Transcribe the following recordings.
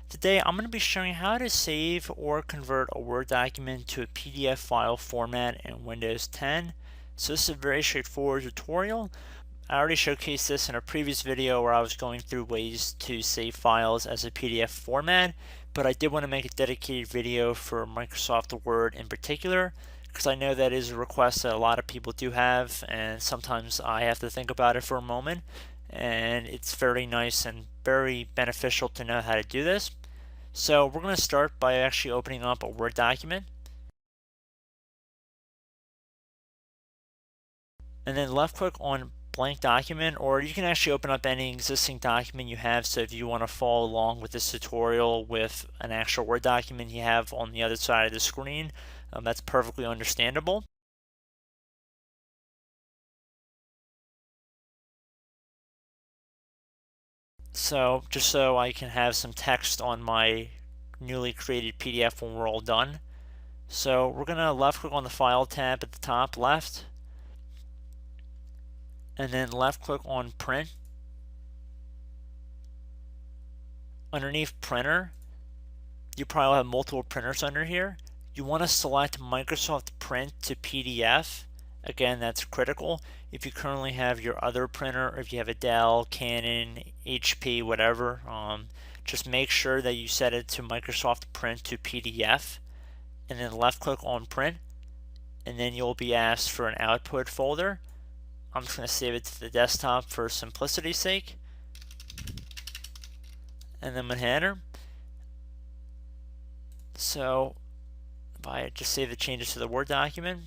Today I'm going to be showing how to save or convert a Word document to a PDF file format in Windows 10. So this is a very straightforward tutorial. I already showcased this in a previous video where I was going through ways to save files as a PDF format, but I did want to make a dedicated video for Microsoft Word in particular, because I know that is a request that a lot of people do have, and sometimes I have to think about it for a moment, and it's very nice and very beneficial to know how to do this. So we're going to start by actually opening up a Word document, and then left click on blank document, or you can actually open up any existing document you have. So if you want to follow along with this tutorial with an actual Word document you have on the other side of the screen, that's perfectly understandable. So just so I can have some text on my newly created PDF when we're all done. So we're going to left click on the File tab at the top left, and then left click on Print. Underneath Printer, you probably have multiple printers under here. You want to select Microsoft Print to PDF. Again, that's critical. If you currently have your other printer, or if you have a Dell, Canon, HP, whatever, just make sure that you set it to Microsoft Print to PDF, and then left click on Print, and then you'll be asked for an output folder. I'm just going to save it to the desktop for simplicity's sake, and then I'm going to hit enter. So if I just save the changes to the Word document,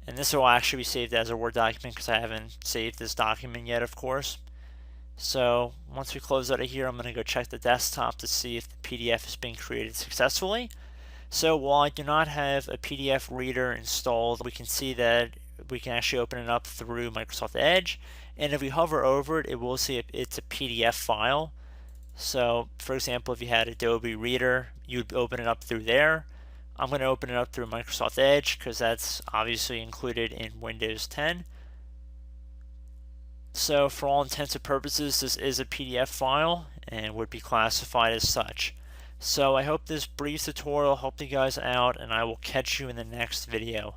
and this will actually be saved as a Word document because I haven't saved this document yet, of course. So once we close out of here, I'm going to go check the desktop to see if the PDF has been created successfully. So while I do not have a PDF reader installed, we can see that we can actually open it up through Microsoft Edge. And if we hover over it, it will see if it's a PDF file. So for example, if you had Adobe Reader, you'd open it up through there. I'm going to open it up through Microsoft Edge because that's obviously included in Windows 10. So for all intents and purposes, this is a PDF file and would be classified as such. So I hope this brief tutorial helped you guys out, and I will catch you in the next video.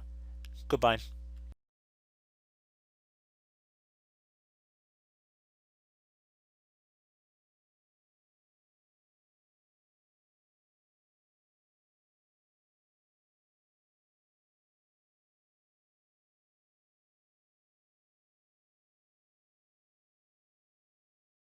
Goodbye.